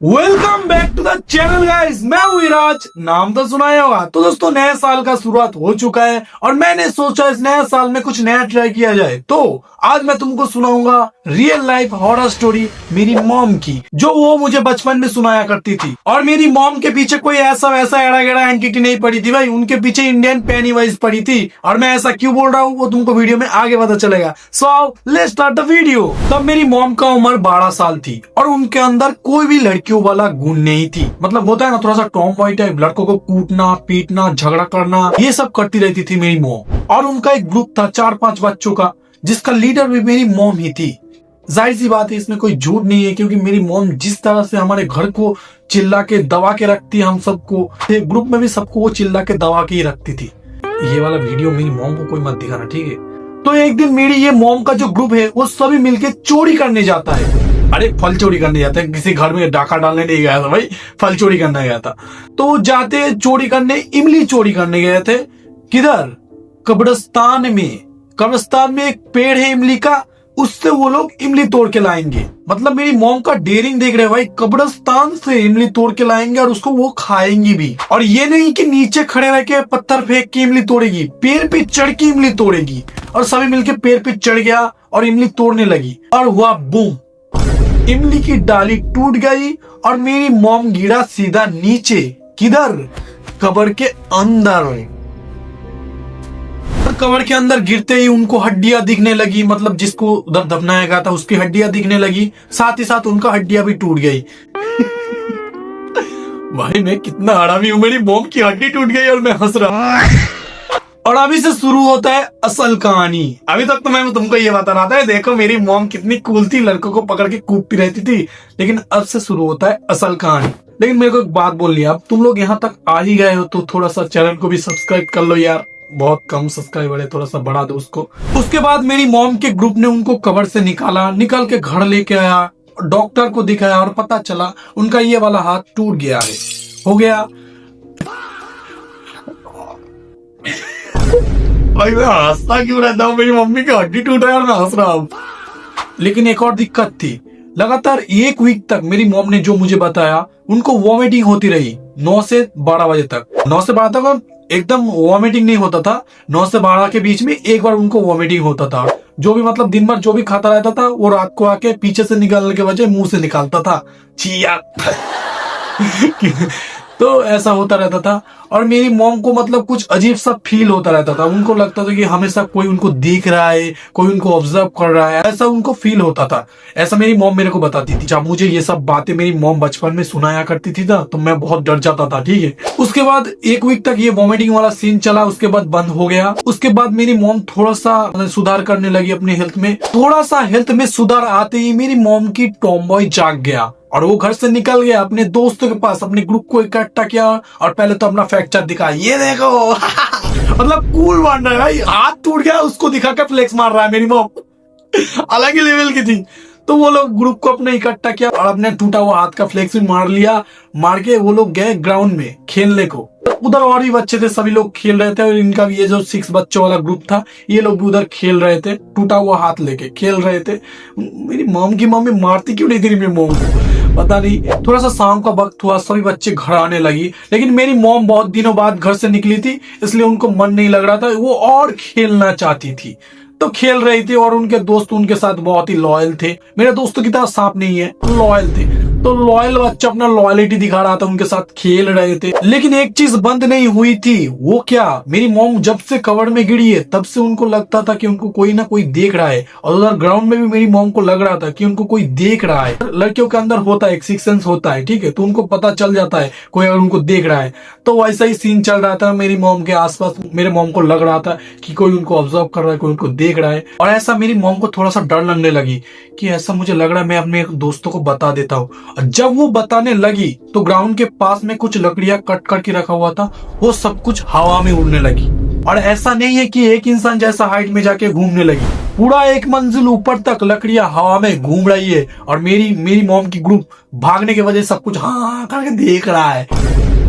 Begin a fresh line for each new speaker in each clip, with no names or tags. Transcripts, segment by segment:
Welcome back to the channel guys. मैं हूं विराज, नाम तो सुना ही होगा। तो दोस्तों नए साल का शुरुआत हो चुका है और मैंने सोचा इस नए साल में कुछ नया ट्राई किया जाए। तो आज मैं तुमको सुनाऊंगा रियल लाइफ हॉरर स्टोरी मेरी मॉम की, जो वो मुझे बचपन में सुनाया करती थी। और मेरी मॉम के पीछे कोई ऐसा वैसा एड़ा गेड़ा एंटिटी नहीं पड़ी थी भाई, उनके पीछे इंडियन पेनीवाइज पड़ी थी। और मैं ऐसा क्यों बोल रहा हूँ वो तुमको वीडियो में आगे पता चलेगा। So let's start the video. तब मेरी मॉम का उम्र 12 साल थी और उनके अंदर कोई भी लड़कियों वाला गुण नहीं थी। मतलब होता है ना थोड़ा सा टॉम बॉय टाइप, लड़कों को कूटना पीटना झगड़ा करना ये सब करती रहती थी मेरी मॉम। और उनका एक ग्रुप था 4-5 बच्चों का, जिसका लीडर भी मेरी मॉम ही थी। जाहिर सी बात है इसमें कोई झूठ नहीं है, क्योंकि मेरी मॉम जिस तरह से हमारे घर को चिल्ला के दबा के रखती है, हम सबको ग्रुप में भी सबको वो चिल्ला के दबा के ही रखती थी। ये वाला वीडियो मेरी मॉम को कोई मत दिखाना, ठीक है। तो एक दिन मेरी ये मॉम का जो ग्रुप है वो सभी मिलके चोरी करने जाता है। अरे फल चोरी करने जाते हैं, किसी घर में डाका डालने नहीं गया था भाई, फल चोरी करने गया था। तो जाते चोरी करने, इमली चोरी करने गए थे। किधर? कब्रिस्तान में। कब्रिस्तान में एक पेड़ है इमली का, उससे वो लोग इमली तोड़ के लाएंगे। मतलब मेरी मॉम का डेयरिंग देख रहे हैं भाई, कब्रिस्तान से इमली तोड़ के लाएंगे और उसको वो खाएंगी भी। और ये नहीं कि नीचे खड़े रह के पत्थर फेंक के इमली तोड़ेगी, पेड़ पे चढ़ के इमली तोड़ेगी। और सभी मिलके पेड़ पे चढ़ गया और इमली तोड़ने लगी और हुआ बूम, इमली की डाली टूट गई और मेरी मॉम गिरा सीधा नीचे। किधर? कब्र के अंदर। कब्र के अंदर गिरते ही उनको हड्डियां दिखने लगी, मतलब जिसको उधर दफनाया गया था उसकी हड्डियां दिखने लगी, साथ ही साथ उनका हड्डियां भी टूट गई। भाई मैं कितना हरामी हूं, मेरी मॉम की हड्डी टूट गई और मैं हंस रहा। और अभी से शुरू होता है असल कहानी। अभी तक तो मैं तुमको ये बता रहा था, देखो मेरी मॉम कितनी कूल थी, लड़कों को पकड़ के कूटती रहती थी। लेकिन अब से शुरू होता है असल कहानी। लेकिन मेरे को एक बात बोलनी है, अब तुम लोग यहाँ तक आ ही गए हो तो थोड़ा सा चैनल को भी सब्सक्राइब कर लो यार, बहुत कम सब्सक्राइबर है, थोड़ा सा बढ़ा दो उसको। उसके बाद मेरी मॉम के ग्रुप ने उनको कब्र से निकाल के घर लेके आया, डॉक्टर को दिखाया और पता चला उनका ये वाला हाथ टूट गया है। हो गया भाई मैं हंसता क्यों रहता हूँ, मेरी मम्मी की हड्डी टूटा है और मैं हंस रहा हूँ। लेकिन एक और दिक्कत थी, लगातार 1 वीक तक मेरी मॉम ने जो मुझे बताया, उनको वॉमिटिंग होती रही 9 से 12 बजे तक। 9 से 12 तक एकदम वॉमिटिंग नहीं होता था, 9 से 12 के बीच में एक बार उनको वॉमिटिंग होता था। जो भी मतलब दिन भर जो भी खाता रहता था वो रात को आके पीछे से निकालने के बजाय मुंह से निकालता था, छिया। तो ऐसा होता रहता था। और मेरी मॉम को मतलब कुछ अजीब सा फील होता रहता था, उनको लगता था कि हमेशा कोई उनको देख रहा है, कोई उनको ऑब्जर्व कर रहा है, ऐसा उनको फील होता था। ऐसा मेरी मॉम मेरे को बताती थी। जब मुझे ये सब बातें मेरी मॉम बचपन में सुनाया करती थी ना, तो मैं बहुत डर जाता था, ठीक है। उसके बाद 1 वीक तक ये वॉमिटिंग वाला सीन चला, उसके बाद बंद हो गया। उसके बाद मेरी मॉम थोड़ा सा सुधार करने लगी अपने हेल्थ में। थोड़ा सा हेल्थ में सुधार आते ही मेरी मॉम की टॉमबॉय जाग गया और वो घर से निकल गया, अपने दोस्तों के पास अपने ग्रुप को इकट्ठा किया और पहले तो अपना फ्रैक्चर दिखाया, ये देखो। मतलब कूल बन रहा है भाई, हाथ टूट गया उसको दिखा के फ्लेक्स मार रहा है मेरी मॉम। अलग ही लेवल की थी। तो वो लोग ग्रुप को अपने इकट्ठा किया और अपने टूटा हुआ हाथ का फ्लेक्स भी मार लिया। मार के वो लोग गए ग्राउंड में खेलने को। उधर और भी बच्चे थे, सभी लोग खेल रहे थे और इनका भी ये जो 6 बच्चों वाला ग्रुप था, ये लोग भी उधर खेल रहे थे, टूटा हुआ हाथ लेके खेल रहे थे। मेरी मॉम की मम्मी मारती क्यों नहीं थी मेरी मॉम को, पता नहीं। थोड़ा सा शाम का वक्त हुआ, सभी बच्चे घर आने लगी, लेकिन मेरी मॉम बहुत दिनों बाद घर से निकली थी, इसलिए उनको मन नहीं लग रहा था, वो और खेलना चाहती थी। तो खेल रही थी और उनके दोस्त उनके साथ बहुत ही लॉयल थे। मेरे दोस्तों की तरह सांप नहीं है, लॉयल थे। तो लॉयल बच्चा अपना लॉयलिटी दिखा रहा था, उनके साथ खेल रहे थे। लेकिन एक चीज बंद नहीं हुई थी, वो क्या? मेरी मॉम जब से कब्र में गिरी है तब से उनको लगता था कि उनको कोई ना कोई देख रहा है। और उधर ग्राउंड में भी मेरी मॉम को लग रहा था कि उनको कोई देख रहा है। लड़कियों के अंदर होता है एक सिक्स सेंस होता है, ठीक है, तो उनको पता चल जाता है कोई अगर उनको देख रहा है। तो वैसा ही सीन चल रहा था मेरी मॉम के आसपास। मेरे मॉम को लग रहा था कि कोई उनको ऑब्जर्व कर रहा है, कोई उनको देख रहा है। और ऐसा मेरी मॉम को थोड़ा सा डर लगने लगी कि ऐसा मुझे लग रहा है, मैं अपने दोस्तों को बता देता हूँ। और जब वो बताने लगी तो ग्राउंड के पास में कुछ लकड़ियां कट करके रखा हुआ था, वो सब कुछ हवा में उड़ने लगी। और ऐसा नहीं है कि एक इंसान जैसा हाइट में जाके घूमने लगी, पूरा 1 मंजिल ऊपर तक लकड़ियां हवा में घूम रही है। और मेरी मॉम की ग्रुप भागने के वजह सब कुछ हाँ करके देख रहा है,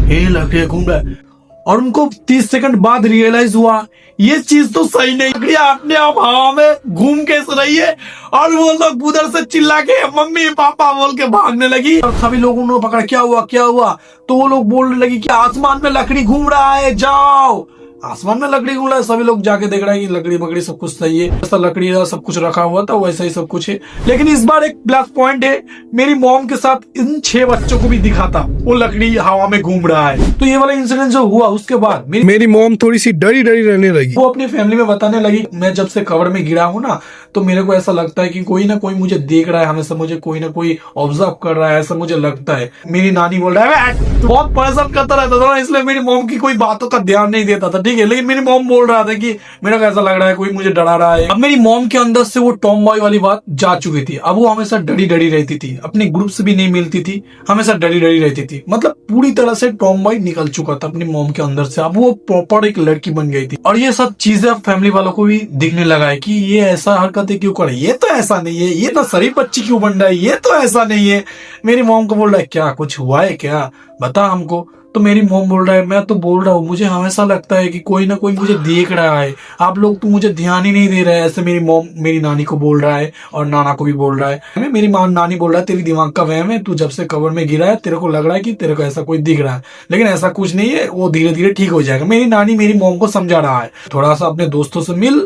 ये लकड़ियां घूम रहा है। और उनको 30 सेकंड बाद रियलाइज हुआ ये चीज तो सही नहीं, लकड़ी अपने आप हवा में घूम के रही है और वो लोग उधर से चिल्ला के मम्मी पापा बोल के भागने लगी। और सभी लोगों ने पकड़ा क्या हुआ क्या हुआ, तो वो लोग बोलने लगी कि आसमान में लकड़ी घूम रहा है, जाओ आसमान में लकड़ी घूम रहा है। सभी लोग जाके देख रहे हैं कि लकड़ी बकड़ी सब कुछ सही है, ऐसा लकड़ी सब कुछ रखा हुआ था वैसा ही सब कुछ है। लेकिन इस बार एक प्लस पॉइंट है, मेरी मॉम के साथ इन 6 बच्चों को भी दिखा था वो लकड़ी हवा में घूम रहा है। तो ये वाला इंसिडेंट जो हुआ उसके बाद
मेरी मॉम थोड़ी सी डरी डरी रहने लगी।
वो अपनी फैमिली में बताने लगी मैं जब से कवर में गिरा हूँ ना तो मेरे को ऐसा लगता है कि कोई ना कोई मुझे देख रहा है, हमेशा मुझे कोई ना कोई ऑब्जर्व कर रहा है, ऐसा मुझे लगता है। मेरी नानी बोल रहा है तो बहुत परेशान करता रहता था ना, इसलिए मेरी मॉम की कोई बातों का ध्यान नहीं देता था, ठीक है। लेकिन मेरी मॉम बोल रहा था कि मेरा कैसा लग रहा है कोई मुझे डरा रहा है। अब मेरी मॉम के अंदर से वो टॉम बॉय वाली बात जा चुकी थी। अब वो हमेशा डरी डरी रहती थी, अपने ग्रुप से भी नहीं मिलती थी, हमेशा डरी डरी रहती थी। मतलब पूरी तरह से टॉम बॉय निकल चुका था अपनी मॉम के अंदर से। अब वो प्रॉपर एक लड़की बन गई थी। और ये सब चीजें अब फैमिली वालों को भी दिखने लगा है कि ये ऐसा हरकतें क्यों करे, ये तो ऐसा नहीं है, ये तो शरीफ बच्ची क्यों बन रहा है, ये तो ऐसा नहीं है। मेरी मॉम को बोल रहा है क्या कुछ हुआ है क्या, बता हमको। तो मेरी मॉम बोल रहा है मैं तो बोल रहा हूँ मुझे हमेशा लगता है कि कोई ना कोई मुझे देख रहा है, आप लोग तो मुझे ध्यान ही नहीं दे रहे हैं। ऐसे मेरी मॉम मेरी नानी को बोल रहा है और नाना को भी बोल रहा है। मेरी माँ नानी बोल रहा है तेरी दिमाग का वहम है, तू जब से कवर में गिरा है तेरे को लग रहा है कि तेरे को ऐसा कोई दिख रहा है, लेकिन ऐसा कुछ नहीं है, वो धीरे धीरे ठीक हो जाएगा। मेरी नानी मेरी मॉम को समझा रहा है थोड़ा सा अपने दोस्तों से मिल,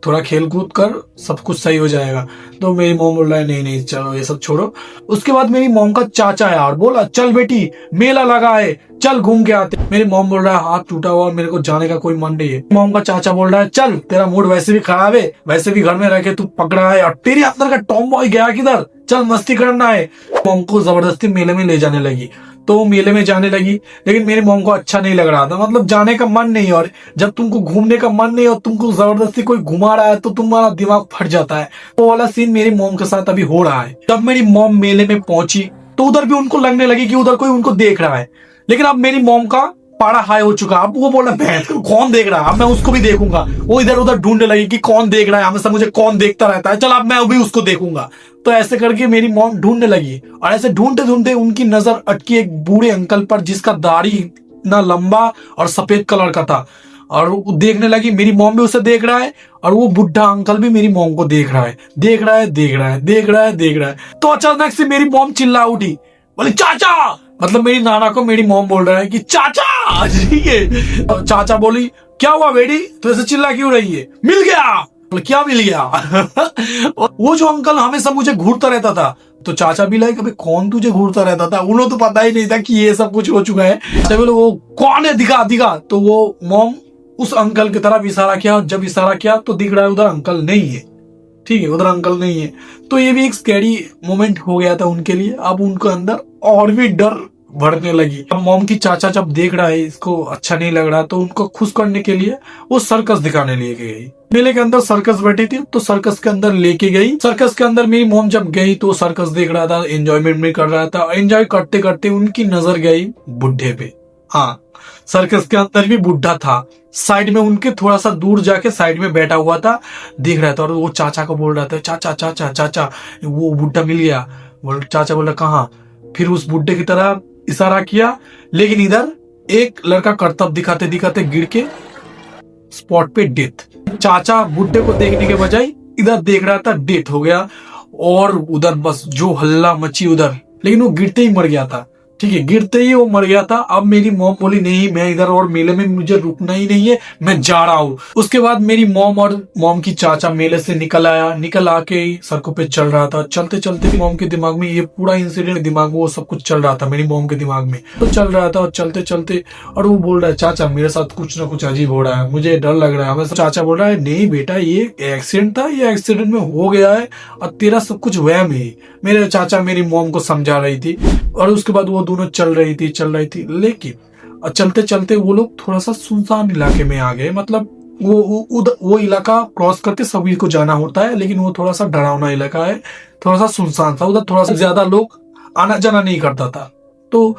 थोड़ा खेल कूद कर, सब कुछ सही हो जाएगा। तो मेरी मॉम बोल रहा है नहीं नहीं चलो ये सब छोड़ो। उसके बाद मेरी मॉम का चाचा आया और बोला चल बेटी मेला लगा है चल घूम के आते। मेरी मॉम बोल रहा है हाथ टूटा हुआ मेरे को जाने का कोई मन नहीं है। मॉम का चाचा बोल रहा है चल तेरा मूड वैसे भी खराब है, वैसे भी घर में रह के तू पकड़ा है और तेरे अंदर का टॉम बॉय गया किधर, चल मस्ती करना है। मॉम को जबरदस्ती मेले में ले जाने लगी, तो मेले में जाने लगी। लेकिन मेरी मॉम को अच्छा नहीं लग रहा था, मतलब जाने का मन नहीं। और जब तुमको घूमने का मन नहीं और तुमको जबरदस्ती कोई घुमा रहा है तो तुम्हारा दिमाग फट जाता है। वो वाला सीन मेरी मॉम के साथ अभी हो रहा है। जब मेरी मॉम मेले में पहुंची तो उधर भी उनको लगने लगी कि उधर कोई उनको देख रहा है। लेकिन अब मेरी मॉम का पारा हाई हो चुका। अब वो बोल रहा भैंस को कौन देख रहा है, अब मैं उसको भी देखूंगा। वो इधर उधर ढूंढने लगी कि कौन देख रहा है, हमेशा मुझे कौन देखता रहता है, चल अब मैं भी उसको देखूंगा। तो ऐसे करके मेरी मॉम ढूंढने लगी और ऐसे ढूंढते ढूंढते उनकी नजर अटकी एक बूढ़े अंकल पर जिसका दाढ़ी इतना लंबा और सफेद कलर का था। और वो देखने लगी, मेरी मॉम भी उसे देख रहा है और वो बुढ़ा अंकल भी मेरी मॉम को देख रहा है, देख रहा है, देख रहा है, देख रहा है, देख रहा है। तो अचानक से मेरी मॉम चिल्ला उठी, बोले चाचा, मतलब मेरी नाना को मेरी मॉम बोल रहा है कि चाचा, ठीक है। और चाचा बोली क्या हुआ बेटी तो ऐसे चिल्ला क्यों रही है, मिल गया। बोले क्या मिल गया वो जो अंकल हमेशा मुझे घूरता रहता था। तो चाचा भी लाइक अबे कौन तुझे घूरता रहता था, उन्हें तो पता ही नहीं था कि ये सब कुछ हो चुका है। तो बोले वो कौन है, दिखा दिखा। तो वो मॉम उस अंकल की तरफ इशारा किया, जब इशारा किया तो दिख रहा है उधर अंकल नहीं है, ठीक है, उधर अंकल नहीं है। तो ये भी एक स्कैरी मोमेंट हो गया था उनके लिए। अब उनको अंदर और भी डर बढ़ने लगी। अब मॉम की चाचा जब देख रहा है इसको अच्छा नहीं लग रहा, तो उनको खुश करने के लिए वो सर्कस दिखाने लेके गई। मेले के अंदर सर्कस बैठी थी तो सर्कस के अंदर लेके गई। सर्कस के अंदर मेरी मॉम जब गई तो सर्कस देख रहा था, एंजॉयमेंट भी कर रहा था। एंजॉय करते करते उनकी नजर गई बुढ़े पे। हाँ, सर्कस के अंदर भी बुढ़ा था, साइड में उनके थोड़ा सा दूर जाके साइड में बैठा हुआ था, देख रहा था। और वो चाचा को बोल रहा था चाचा चाचा चाचा, वो बुढ़ा मिल गया। चाचा बोल रहा कहाँ, फिर उस बुढ़े की तरह इशारा किया। लेकिन इधर एक लड़का करतब दिखाते दिखाते गिर के स्पॉट पे डेथ। चाचा बुढ़े को देखने के बजाय इधर देख रहा था, डेथ हो गया। और उधर बस जो हल्ला मची उधर, लेकिन वो गिरते ही मर गया था, ठीक है, गिरते ही वो मर गया था। अब मेरी मॉम बोली नहीं मैं इधर और मेले में मुझे रुकना ही नहीं है, मैं जा रहा हूँ। उसके बाद मेरी मॉम और मॉम की चाचा मेले से निकल आया। निकल आके सड़कों पे चल रहा था। चलते चलते मॉम के दिमाग में ये पूरा इंसिडेंट दिमाग में वो सब कुछ चल रहा था मेरी मॉम के दिमाग में। तो चल रहा था और चलते चलते और वो बोल रहा है चाचा मेरे साथ कुछ ना कुछ अजीब हो रहा है, मुझे डर लग रहा है। चाचा बोल रहा है नहीं बेटा ये एक्सीडेंट था, ये एक्सीडेंट में हो गया है और तेरा सब कुछ वहम है। मेरे चाचा मेरी मॉम को समझा रही थी। और उसके बाद वो दोनों चल रही थी। लेकिन चलते चलते वो लोग थोड़ा सा सुनसान इलाके में आ गए। मतलब वो इलाका क्रॉस करके सभी को जाना होता है, लेकिन वो थोड़ा सा डरावना इलाका है, थोड़ा सा सुनसान था। उधर थोड़ा सा ज्यादा लोग आना जाना नहीं करता था। तो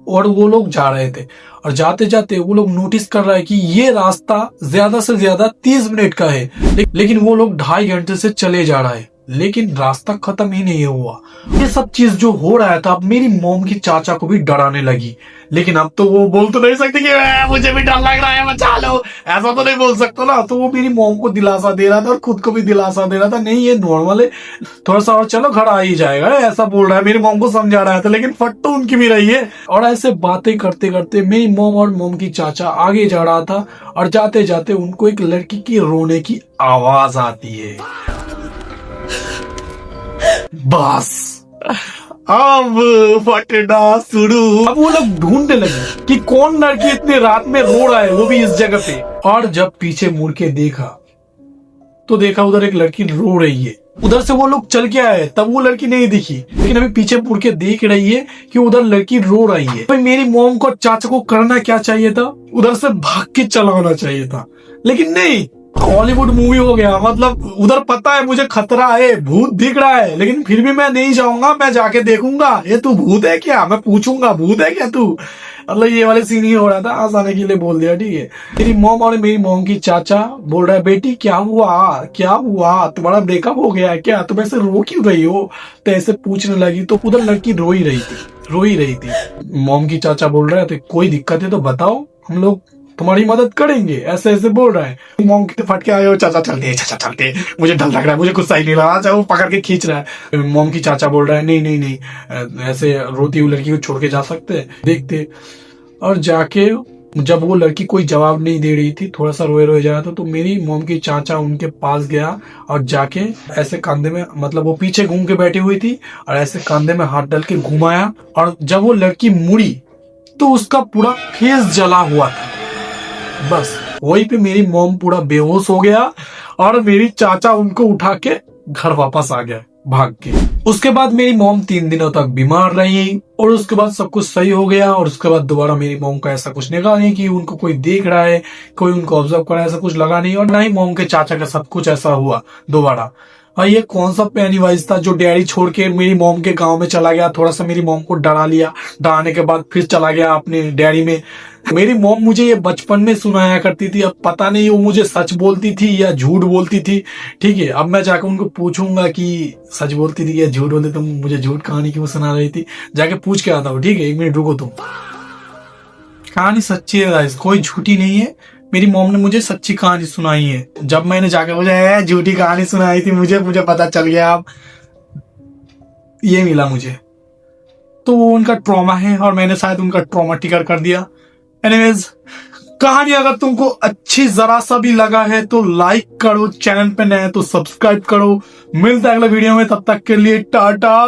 और वो लोग जा रहे थे और जाते जाते वो लोग नोटिस कर रहा है कि ये रास्ता ज्यादा से ज्यादा 30 मिनट का है, लेकिन वो लोग 2.5 घंटे से चले जा रहा है। लेकिन रास्ता खत्म ही नहीं हुआ। ये सब चीज जो हो रहा था अब मेरी मॉम की चाचा को भी डराने लगी। लेकिन अब तो वो बोल तो नहीं सकती कि मुझे भी डर लग रहा है बचा लो, ऐसा तो नहीं बोल सकता ना। तो वो मेरी मॉम को दिलासा दे रहा था और खुद को भी दिलासा दे रहा था, नहीं ये नॉर्मल है, थोड़ा सा और चलो घर आ ही जाएगा, ऐसा बोल रहा है। मेरी मॉम को समझा रहा था, लेकिन फट तो उनकी भी रही है। और ऐसे बातें करते करते मेरी मॉम और मॉम की चाचा आगे जा रहा था और जाते जाते उनको एक लड़की की रोने की आवाज आती है। बस अब फटना शुरू। अब वो लोग ढूंढने लगे कि कौन लड़की इतनी रात में रो रहा है, वो भी इस जगह पे। और जब पीछे मुड़ के देखा तो देखा उधर एक लड़की रो रही है। उधर से वो लोग चल के आए, तब वो लड़की नहीं दिखी, लेकिन अभी पीछे मुड़ के देख रही है कि उधर लड़की रो रही है। भाई मेरी मॉम को चाचा को करना क्या चाहिए था, उधर से भाग के चलाना चाहिए था, लेकिन नहीं, हॉलीवुड मूवी हो गया। मतलब उधर पता है मुझे खतरा है, भूत दिख रहा है, लेकिन फिर भी मैं नहीं जाऊंगा, मैं जाके देखूंगा ये तू भूत है क्या, मैं पूछूंगा भूत है क्या तू। मतलब ये वाले सीन ही हो रहा था, आसाने के लिए बोल दिया, ठीक है। मेरी मॉम और मेरी मॉम की चाचा बोल रहा है बेटी क्या हुआ, क्या हुआ, तुम्हारा ब्रेकअप हो गया है क्या, तुम ऐसे रो क्यों रही हो। तो ऐसे पूछने लगी तो उधर लड़की रो ही रही थी। मॉम की चाचा बोल रहे थे कोई दिक्कत है तो बताओ, हम लोग तुम्हारी मदद करेंगे, ऐसे ऐसे बोल रहा है। मॉम की फट के आए हो, चाचा चलते, मुझे डर लग रहा है, मुझे कुछ सही नहीं लग रहा, वो पकड़ के खींच रहा है। मॉम की चाचा बोल रहा है नहीं, ऐसे रोती हुई लड़की को छोड़ के जा सकते, देखते। और जाके जब वो लड़की कोई जवाब नहीं दे रही थी, थोड़ा सा रोए जा रहा था, तो मेरी मॉम की चाचा उनके पास गया और जाके ऐसे कंधे में, मतलब वो पीछे घूम के बैठी हुई थी और ऐसे कंधे में हाथ डाल के घुमाया। और जब वो लड़की मुड़ी तो उसका पूरा फेस जला हुआ था। बस वहीं पे मेरी मॉम पूरा बेहोश हो गया और मेरी चाचा उनको उठा के घर वापस आ गया भाग के। उसके बाद मेरी मॉम 3 दिनों तक बीमार रही और उसके बाद सब कुछ सही हो गया। और उसके बाद दोबारा मेरी मॉम का ऐसा कुछ लगा नहीं कि उनको कोई देख रहा है, कोई उनको ऑब्जर्व कर रहा है, ऐसा कुछ लगा नहीं। और ना ही मॉम के चाचा का सब कुछ ऐसा हुआ दोबारा। और ये कौन सा पेनीवाइज था जो डैडी छोड़ के मेरी मॉम के गांव में चला गया, थोड़ा सा मेरी मॉम को डरा लिया, डराने के बाद फिर चला गया अपने डैडी में। मेरी मॉम मुझे ये बचपन में सुनाया करती थी, अब पता नहीं वो मुझे सच बोलती थी या झूठ बोलती थी, ठीक है। अब मैं जाकर उनको पूछूंगा कि सच बोलती थी या झूठ बोलती, तुम मुझे झूठ कहानी क्यों सुना रही थी, जाके पूछ के आता हूँ, ठीक है। 1 मिनट रुको तुम। कहानी सच्ची है गाइस, कोई झूठी नहीं है। मेरी मॉम ने मुझे सच्ची कहानी सुनाई है। जब मैंने जाकर मुझे झूठी कहानी सुनाई थी, मुझे पता चल गया अब ये मिला मुझे, तो वो उनका ट्रॉमा है और मैंने शायद उनका ट्रॉमा टिकर कर दिया। एनीवेज, कहानी अगर तुमको अच्छी जरा सा भी लगा है तो लाइक करो, चैनल पे नए तो सब्सक्राइब करो। मिलता है अगले वीडियो में, तब तक के लिए टाटा।